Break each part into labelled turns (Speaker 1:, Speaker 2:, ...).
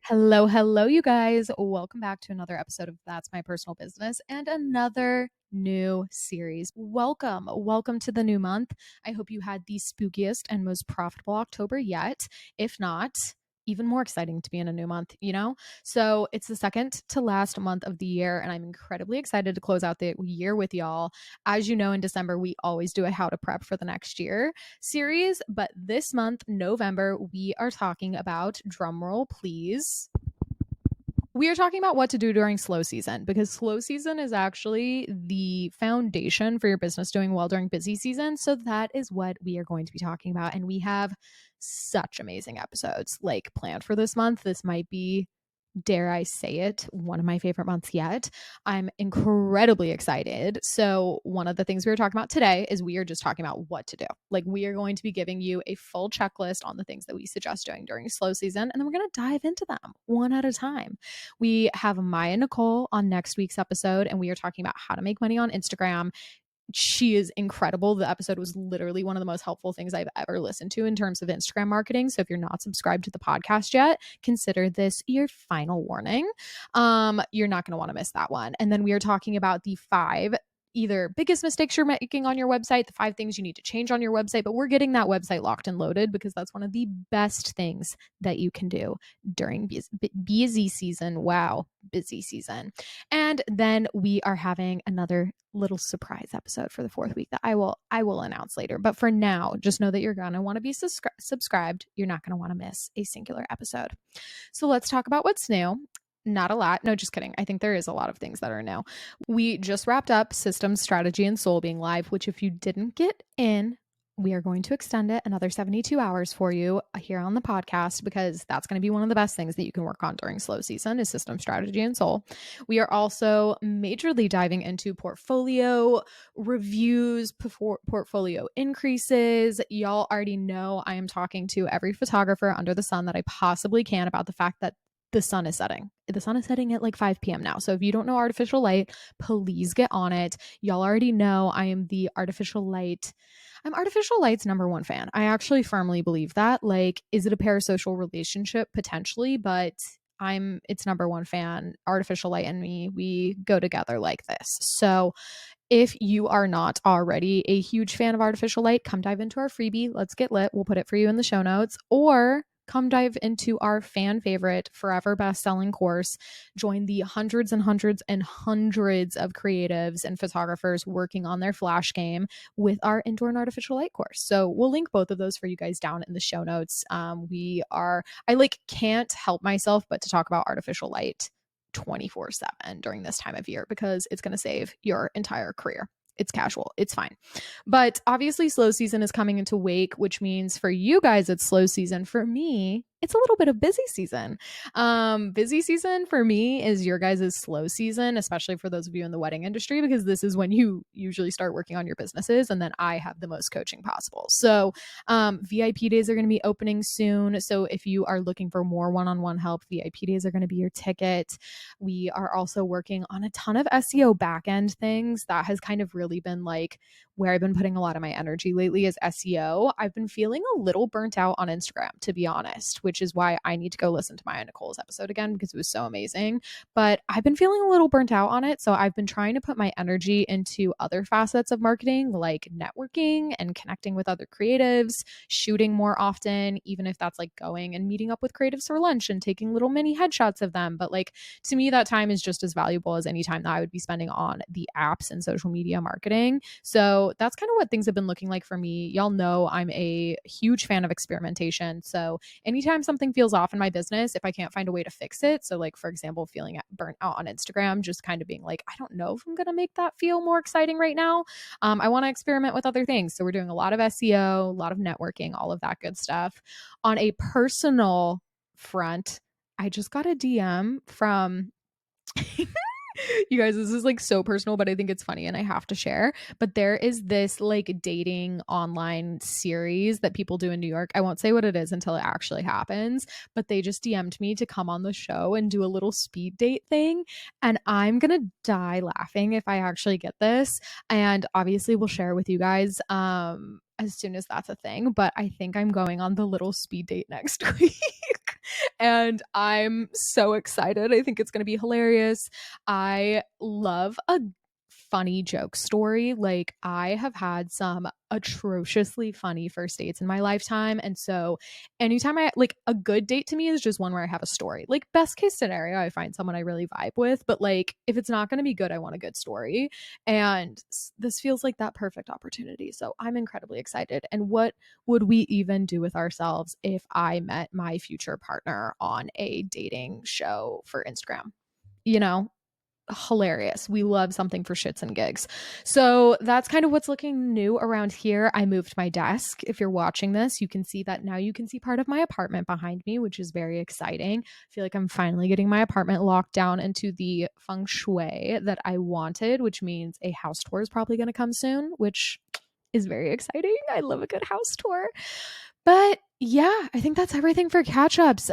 Speaker 1: Hello, you guys. Welcome back to another episode of That's My Personal Business and another new series. Welcome to the new month. I hope you had the spookiest and most profitable October yet. If not, even more exciting to be in a new month, you know? So it's the second to last month of the year, and I'm incredibly excited to close out the year with y'all. As you know, in December, we always do a how to prep for the next year series, but this month, November, we are talking about, drumroll please, we are talking about what to do during slow season, because slow season is actually the foundation for your business doing well during busy season. So that is what we are going to be talking about. And we have such amazing episodes like planned for this month. This might be, dare I say it, one of my favorite months yet. I'm incredibly excited. So, one of the things we were talking about today is we are just talking about what to do. Like, we are going to be giving you a full checklist on the things that we suggest doing during slow season, and then we're going to dive into them one at a time. We have Maya Nicole on next week's episode, and we are talking about how to make money on Instagram. She is incredible. The episode was literally one of the most helpful things I've ever listened to in terms of Instagram marketing. So if you're not subscribed to the podcast yet, consider this your final warning. You're not going to want to miss that one. And then we are talking about the five either biggest mistakes you're making on your website, the five things you need to change on your website, but we're getting that website locked and loaded because that's one of the best things that you can do during busy season. Wow, busy season. And then we are having another little surprise episode for the fourth week that I will announce later. But for now, just know that you're going to want to be subscribed. You're not going to want to miss a singular episode. So let's talk about what's new. Not a lot. No, just kidding. I think there is a lot of things that are new. We just wrapped up Systems, Strategy, and Soul being live, which if you didn't get in, we are going to extend it another 72 hours for you here on the podcast, because that's going to be one of the best things that you can work on during slow season is System, Strategy, and Soul. We are also majorly diving into portfolio reviews, portfolio increases. Y'all already know I am talking to every photographer under the sun that I possibly can about the fact that the sun is setting. The sun is setting at like 5 p.m. now. So if you don't know artificial light, please get on it. Y'all already know I am the artificial light. I'm artificial light's number one fan. I actually firmly believe that. Like, is it a parasocial relationship? Potentially, but it's number one fan. Artificial light and me, we go together like this. So if you are not already a huge fan of artificial light, come dive into our freebie. Let's get lit. We'll put it for you in the show notes. Or come dive into our fan favorite, forever best-selling course. Join the hundreds and hundreds and hundreds of creatives and photographers working on their flash game with our indoor and artificial light course. So we'll link both of those for you guys down in the show notes. I can't help myself but to talk about artificial light 24/7 during this time of year because it's going to save your entire career. It's casual. It's fine. But obviously slow season is coming into wake, which means for you guys, it's slow season. For me, it's a little bit of busy season. Busy season for me is your guys' slow season, especially for those of you in the wedding industry, because this is when you usually start working on your businesses. And then I have the most coaching possible. So VIP days are going to be opening soon. So if you are looking for more one-on-one help, VIP days are going to be your ticket. We are also working on a ton of SEO backend things. That has kind of really been like where I've been putting a lot of my energy lately is SEO. I've been feeling a little burnt out on Instagram, to be honest, which is why I need to go listen to Maya Nicole's episode again because it was so amazing. But I've been feeling a little burnt out on it. So I've been trying to put my energy into other facets of marketing, like networking and connecting with other creatives, shooting more often, even if that's like going and meeting up with creatives for lunch and taking little mini headshots of them. But like, to me, that time is just as valuable as any time that I would be spending on the apps and social media marketing. So that's kind of what things have been looking like for me. Y'all know I'm a huge fan of experimentation. So anytime something feels off in my business, if I can't find a way to fix it, so like for example, feeling burnt out on Instagram, just kind of being like, I don't know if I'm gonna make that feel more exciting right now. I want to experiment with other things. So we're doing a lot of SEO, a lot of networking, all of that good stuff. On a personal front, I just got a DM from you guys, this is like so personal, but I think it's funny and I have to share. But there is this like dating online series that people do in New York. I won't say what it is until it actually happens, but they just DM'd me to come on the show and do a little speed date thing. And I'm going to die laughing if I actually get this. And obviously we'll share with you guys as soon as that's a thing. But I think I'm going on the little speed date next week. And I'm so excited. I think it's going to be hilarious. I love a funny joke story. Like, I have had some atrociously funny first dates in my lifetime. And so, anytime I like a good date to me is just one where I have a story. Like, best case scenario, I find someone I really vibe with. But like, if it's not going to be good, I want a good story. And this feels like that perfect opportunity. So, I'm incredibly excited. And what would we even do with ourselves if I met my future partner on a dating show for Instagram? You know, hilarious. We love something for shits and gigs. So that's kind of what's looking new around here. I moved my desk. If you're watching this, you can see that now you can see part of my apartment behind me, which is very exciting. I feel like I'm finally getting my apartment locked down into the feng shui that I wanted, which means a house tour is probably going to come soon, which is very exciting. I love a good house tour. But yeah, I think that's everything for catch ups.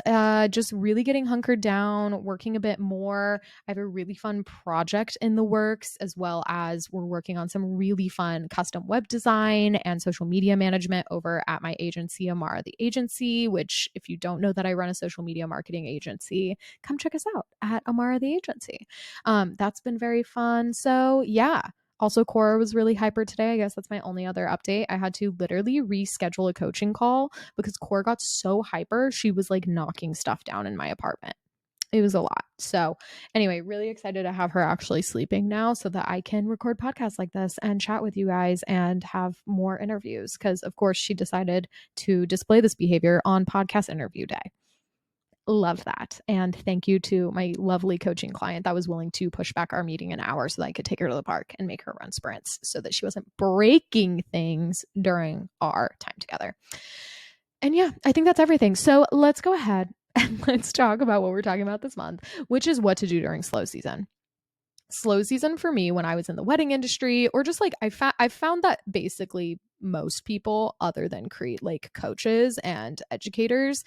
Speaker 1: Just really getting hunkered down, working a bit more. I have a really fun project in the works, as well as we're working on some really fun custom web design and social media management over at my agency, Amara the Agency, which, if you don't know that I run a social media marketing agency, come check us out at Amara the Agency. That's been very fun. So, yeah. Also, Cora was really hyper today. I guess that's my only other update. I had to literally reschedule a coaching call because Cora got so hyper. She was like knocking stuff down in my apartment. It was a lot. So, anyway, really excited to have her actually sleeping now so that I can record podcasts like this and chat with you guys and have more interviews. Because, of course, she decided to display this behavior on podcast interview day. Love that. And thank you to my lovely coaching client that was willing to push back our meeting an hour so that I could take her to the park and make her run sprints so that she wasn't breaking things during our time together. And yeah, I think that's everything. So let's go ahead and let's talk about what we're talking about this month, which is what to do during slow season. Slow season for me when I was in the wedding industry, or just like I found that basically most people other than like coaches and educators,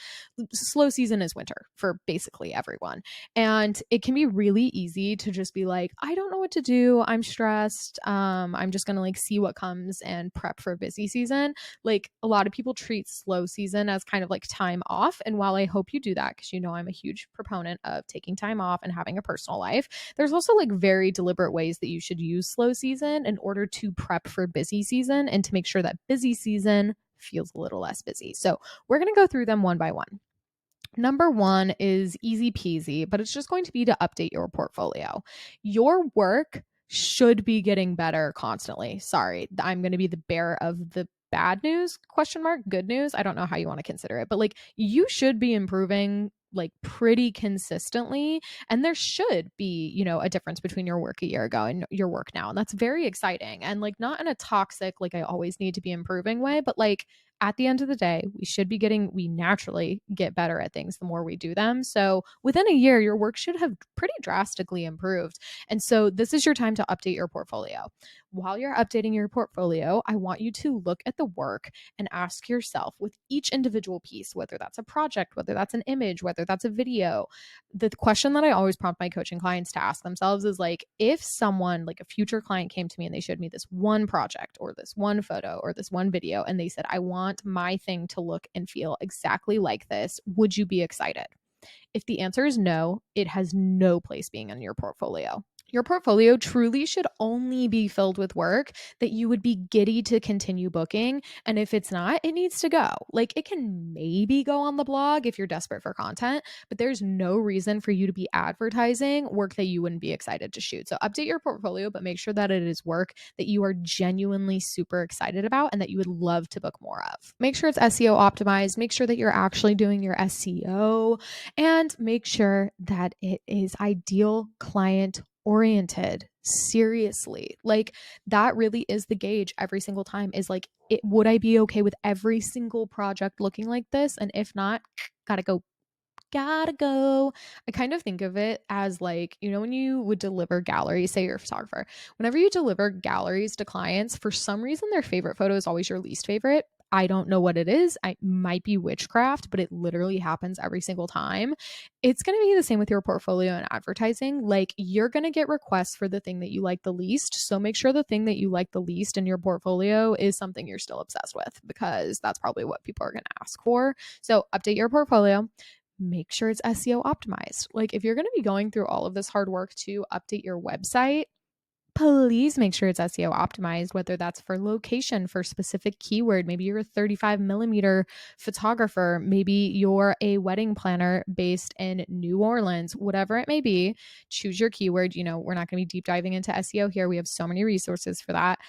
Speaker 1: slow season is winter for basically everyone. And it can be really easy to just be like, I don't know what to do, I'm stressed, I'm just gonna like see what comes and prep for busy season. Like, a lot of people treat slow season as kind of like time off, and while I hope you do that, because you know I'm a huge proponent of taking time off and having a personal life, there's also like very deliberate ways that you should use slow season in order to prep for busy season and to make sure that busy season feels a little less busy. So we're going to go through them one by one. Number one is easy peasy, but it's just going to be to update your portfolio. Your work should be getting better constantly. Sorry, I'm going to be the bearer of the bad news, question mark, good news. I don't know how you want to consider it, but like, you should be improving like pretty consistently, and there should be, you know, a difference between your work a year ago and your work now, and that's very exciting. And like, not in a toxic like I always need to be improving way, but like, at the end of the day, we naturally get better at things the more we do them. So within a year, your work should have pretty drastically improved. And so this is your time to update your portfolio. While you're updating your portfolio, I want you to look at the work and ask yourself, with each individual piece, whether that's a project, whether that's an image, whether that's a video, the question that I always prompt my coaching clients to ask themselves is like, if someone, like a future client, came to me and they showed me this one project or this one photo or this one video, and they said, I want my thing to look and feel exactly like this, would you be excited? If the answer is no, it has no place being in your portfolio. Your portfolio truly should only be filled with work that you would be giddy to continue booking. And if it's not, it needs to go. Like, it can maybe go on the blog if you're desperate for content, but there's no reason for you to be advertising work that you wouldn't be excited to shoot. So update your portfolio, but make sure that it is work that you are genuinely super excited about and that you would love to book more of. Make sure it's SEO optimized. Make sure that you're actually doing your SEO, and make sure that it is ideal client oriented. Seriously, like, that really is the gauge every single time, is like, would I be okay with every single project looking like this? And if not, gotta go. I kind of think of it as like, you know, when you would deliver galleries, say you're a photographer, whenever you deliver galleries to clients, for some reason their favorite photo is always your least favorite. I don't know what it is. I might be witchcraft, but it literally happens every single time. It's going to be the same with your portfolio and advertising. Like, you're going to get requests for the thing that you like the least. So make sure the thing that you like the least in your portfolio is something you're still obsessed with, because that's probably what people are going to ask for. So update your portfolio. make sure it's SEO optimized. Like if you're going to be going through all of this hard work to update your website, please make sure it's SEO optimized, whether that's for location, for specific keyword. Maybe you're a 35 millimeter photographer. Maybe you're a wedding planner based in New Orleans, whatever it may be. Choose your keyword. You know, we're not going to be deep diving into SEO here. We have so many resources for that,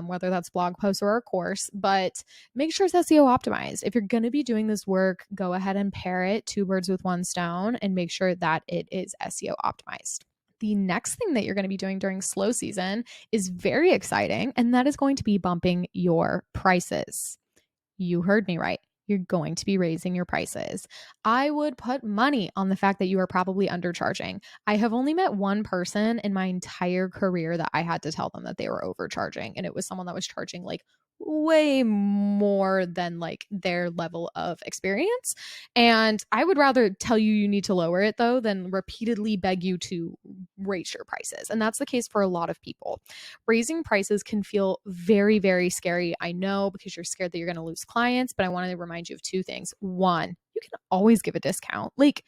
Speaker 1: whether that's blog posts or a course, but make sure it's SEO optimized. If you're going to be doing this work, go ahead and pair it, two birds with one stone, and make sure that it is SEO optimized. The next thing that you're going to be doing during slow season is very exciting, and that is going to be bumping your prices. You heard me right. You're going to be raising your prices. I would put money on the fact that you are probably undercharging. I have only met one person in my entire career that I had to tell them that they were overcharging, and it was someone that was charging like way more than like their level of experience. And I would rather tell you you need to lower it though than repeatedly beg you to raise your prices. And that's the case for a lot of people. Raising prices can feel very, very scary. I know, because you're scared that you're going to lose clients, but I want to remind you of two things. One, you can always give a discount. Like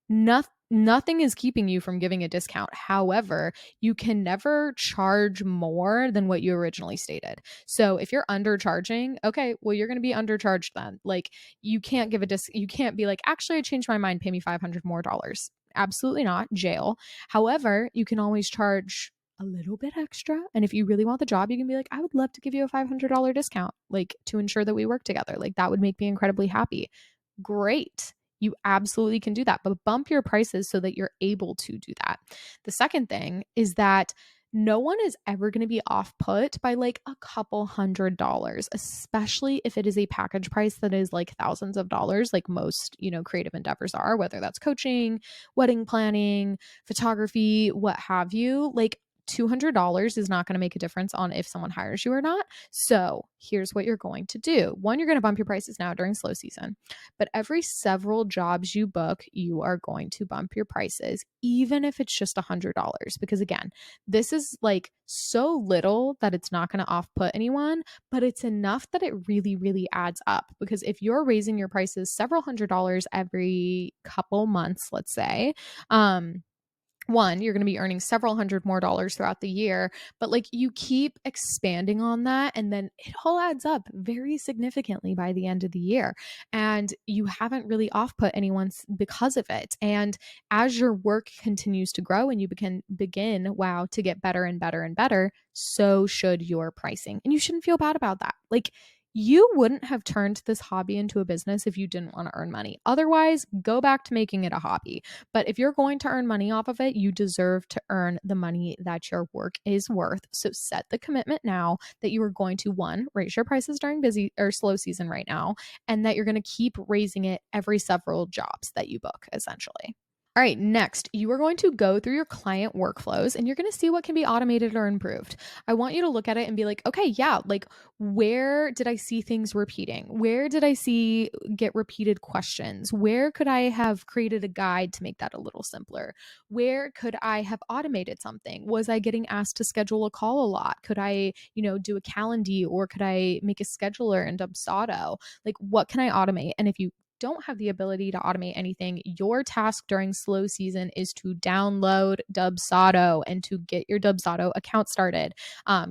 Speaker 1: nothing is keeping you from giving a discount. However, you can never charge more than what you originally stated. So if you're undercharging, okay, well, you're going to be undercharged then. Like you can't give you can't be like, actually, I changed my mind, pay me $500 more. Absolutely not. Jail. However, you can always charge a little bit extra. And if you really want the job, you can be like, I would love to give you a $500 discount, like to ensure that we work together. Like that would make me incredibly happy. Great. You absolutely can do that, but bump your prices so that you're able to do that. The second thing is that no one is ever going to be off put by like a couple $100, especially if it is a package price that is like thousands of dollars, like most, creative endeavors are, whether that's coaching, wedding planning, photography, what have you. Like $200 is not going to make a difference on if someone hires you or not. So here's what you're going to do. One, you're going to bump your prices now during slow season, but every several jobs you book, you are going to bump your prices, even if it's just $100. Because again, this is like so little that it's not going to off put anyone, but it's enough that it really, really adds up. Because if you're raising your prices several $100s every couple months, let's say, one, you're going to be earning several hundred more dollars throughout the year, but like you keep expanding on that, and then it all adds up very significantly by the end of the year. And you haven't really off put anyone because of it. And as your work continues to grow and you begin, wow, to get better and better and better, so should your pricing. And you shouldn't feel bad about that. Like, you wouldn't have turned this hobby into a business if you didn't want to earn money. Otherwise, go back to making it a hobby. But if you're going to earn money off of it, you deserve to earn the money that your work is worth. So set the commitment now that you are going to, one, raise your prices during busy or slow season right now, and that you're going to keep raising it every several jobs that you book, essentially. All right, next, you are going to go through your client workflows and you're going to see what can be automated or improved. I want you to look at it and be like, okay, yeah, like where did I see things repeating? Where did I see get repeated questions? Where could I have created a guide to make that a little simpler? Where could I have automated something? Was I getting asked to schedule a call a lot? Could I, do a calendar, or could I make a scheduler in Dubsado? Like, what can I automate? And if you don't have the ability to automate anything, your task during slow season is to download Dubsado and to get your Dubsado account started.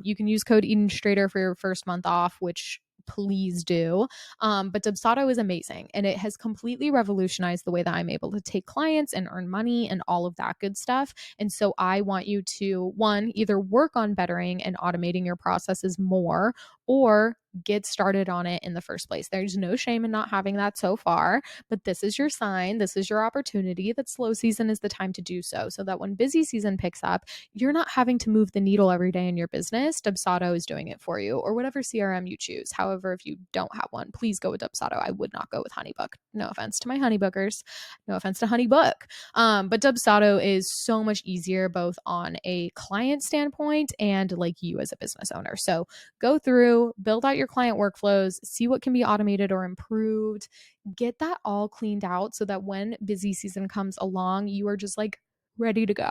Speaker 1: You can use code EdenStrader for your first month off, which please do. But Dubsado is amazing, and it has completely revolutionized the way that I'm able to take clients and earn money and all of that good stuff. And so I want you to, one, either work on bettering and automating your processes more, or get started on it in the first place. There's no shame in not having that so far, but this is your sign. This is your opportunity that slow season is the time to do so that when busy season picks up, you're not having to move the needle every day in your business. Dubsado is doing it for you, or whatever CRM you choose. However, if you don't have one, please go with Dubsado. I would not go with Honeybook. No offense to my Honeybookers. No offense to Honeybook. But Dubsado is so much easier, both on a client standpoint and like you as a business owner. So go through, build out your client workflows, see what can be automated or improved, get that all cleaned out so that when busy season comes along, you are just like ready to go.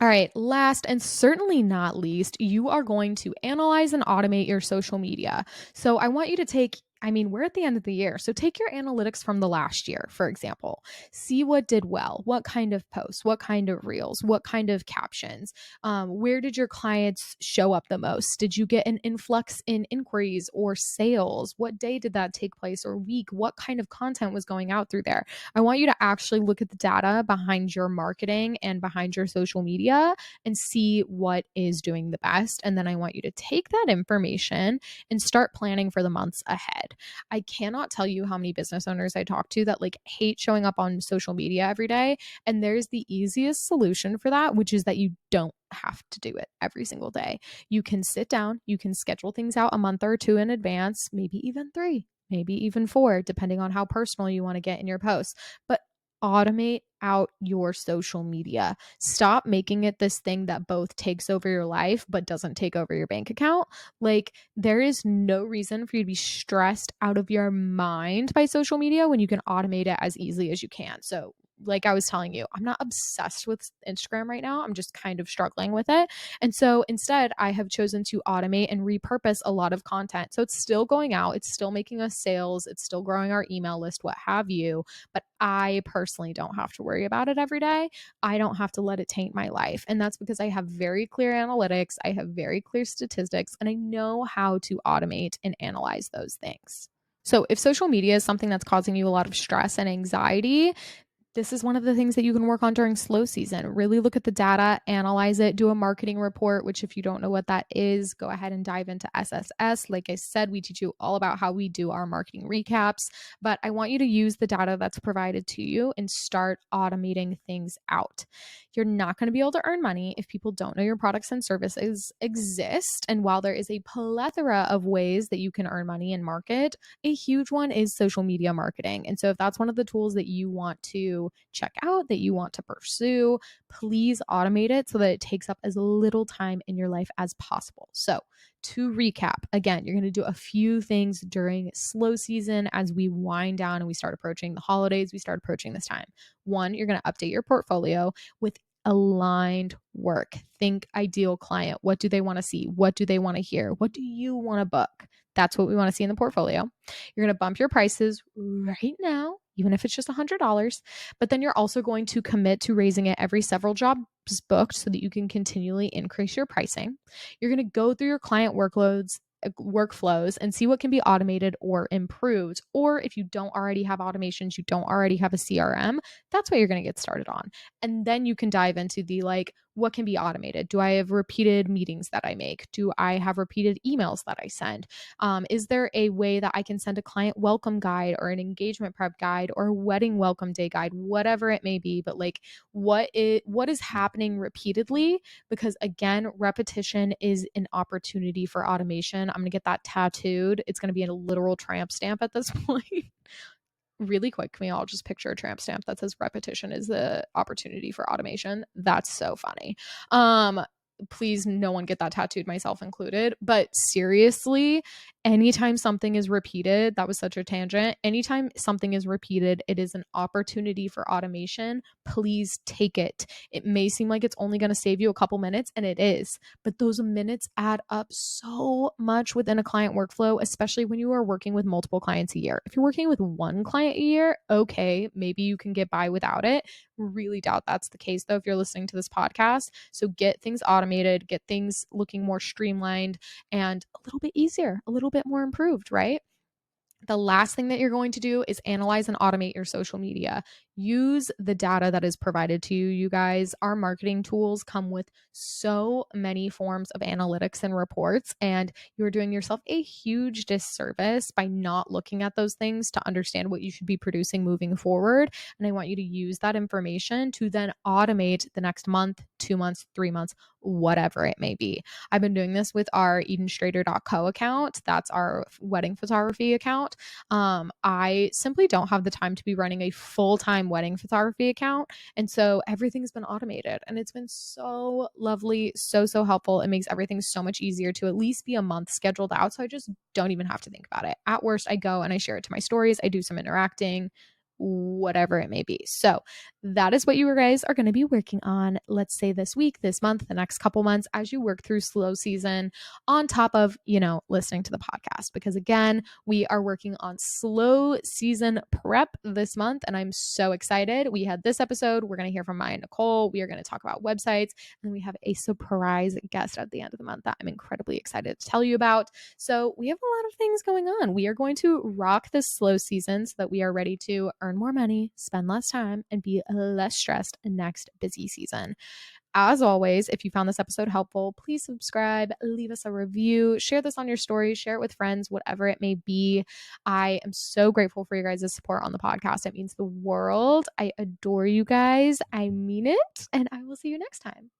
Speaker 1: All right, last and certainly not least, you are going to analyze and automate your social media. So I want you to take I mean, we're at the end of the year. So take your analytics from the last year, for example. See what did well, what kind of posts, what kind of reels, what kind of captions. Where did your clients show up the most? Did you get an influx in inquiries or sales? What day did that take place or week? What kind of content was going out through there? I want you to actually look at the data behind your marketing and behind your social media and see what is doing the best. And then I want you to take that information and start planning for the months ahead. I cannot tell you how many business owners I talk to that like hate showing up on social media every day. And there's the easiest solution for that, which is that you don't have to do it every single day. You can sit down, you can schedule things out a month or two in advance, maybe even 3, maybe even 4, depending on how personal you want to get in your posts. But automate out your social media. Stop making it this thing that both takes over your life but doesn't take over your bank account. Like, there is no reason for you to be stressed out of your mind by social media when you can automate it as easily as you can. So, like I was telling you, I'm not obsessed with Instagram right now. I'm just kind of struggling with it. And so instead, I have chosen to automate and repurpose a lot of content. So it's still going out, it's still making us sales, it's still growing our email list, what have you. But I personally don't have to worry about it every day. I don't have to let it taint my life. And that's because I have very clear analytics, I have very clear statistics, and I know how to automate and analyze those things. So if social media is something that's causing you a lot of stress and anxiety, this is one of the things that you can work on during slow season. Really look at the data, analyze it, do a marketing report, which if you don't know what that is, go ahead and dive into SSS. Like I said, we teach you all about how we do our marketing recaps, but I want you to use the data that's provided to you and start automating things out. You're not going to be able to earn money if people don't know your products and services exist. And while there is a plethora of ways that you can earn money and market, a huge one is social media marketing. And so if that's one of the tools that you want to check out, that you want to pursue, please automate it so that it takes up as little time in your life as possible. So to recap, again, you're going to do a few things during slow season as we wind down and we start approaching the holidays, we start approaching this time. 1, you're going to update your portfolio with aligned work. Think ideal client. What do they want to see? What do they want to hear? What do you want to book? That's what we want to see in the portfolio. You're going to bump your prices right now, even if it's just $100. But then you're also going to commit to raising it every several jobs booked so that you can continually increase your pricing. You're going to go through your client workflows and see what can be automated or improved. Or if you don't already have automations, you don't already have a CRM, that's what you're going to get started on. And then you can dive into the like, what can be automated? Do I have repeated meetings that I make? Do I have repeated emails that I send? Is there a way that I can send a client welcome guide or an engagement prep guide or a wedding welcome day guide, whatever it may be? But like, what is happening repeatedly? Because again, repetition is an opportunity for automation. I'm going to get that tattooed. It's going to be a literal tramp stamp at this point. Really quick, can we all just picture a tramp stamp that says repetition is the opportunity for automation? That's so funny. Please, no one get that tattooed, myself included. But seriously, anytime something is repeated, that was such a tangent. Anytime something is repeated, it is an opportunity for automation. Please take it. It may seem like it's only going to save you a couple minutes, and it is, but those minutes add up so much within a client workflow, especially when you are working with multiple clients a year. If you're working with one client a year, okay, maybe you can get by without it. Really doubt that's the case though if you're listening to this podcast. So get things automated, get things looking more streamlined and a little bit easier, a little bit more improved, right? The last thing that you're going to do is analyze and automate your social media. Use the data that is provided to you, you guys. Our marketing tools come with so many forms of analytics and reports, and you're doing yourself a huge disservice by not looking at those things to understand what you should be producing moving forward. And I want you to use that information to then automate the next month, 2 months, 3 months, whatever it may be. I've been doing this with our EdenStrader.co account. That's our wedding photography account. I simply don't have the time to be running a full-time wedding photography account. And so everything's been automated and it's been so lovely, so helpful. It makes everything so much easier to at least be a month scheduled out. So I just don't even have to think about it. At worst, I go and I share it to my stories. I do some interacting, whatever it may be. So that is what you guys are going to be working on, let's say this week, this month, the next couple months, as you work through slow season, on top of, listening to the podcast. Because again, we are working on slow season prep this month, and I'm so excited. We had this episode. We're going to hear from Maya and Nicole. We are going to talk about websites, and we have a surprise guest at the end of the month that I'm incredibly excited to tell you about. So we have a lot of things going on. We are going to rock this slow season so that we are ready to earn more money, spend less time, and be less stressed next busy season. As always, if you found this episode helpful, please subscribe, leave us a review, share this on your stories, share it with friends, whatever it may be. I am so grateful for your guys' support on the podcast. It means the world. I adore you guys. I mean it. And I will see you next time.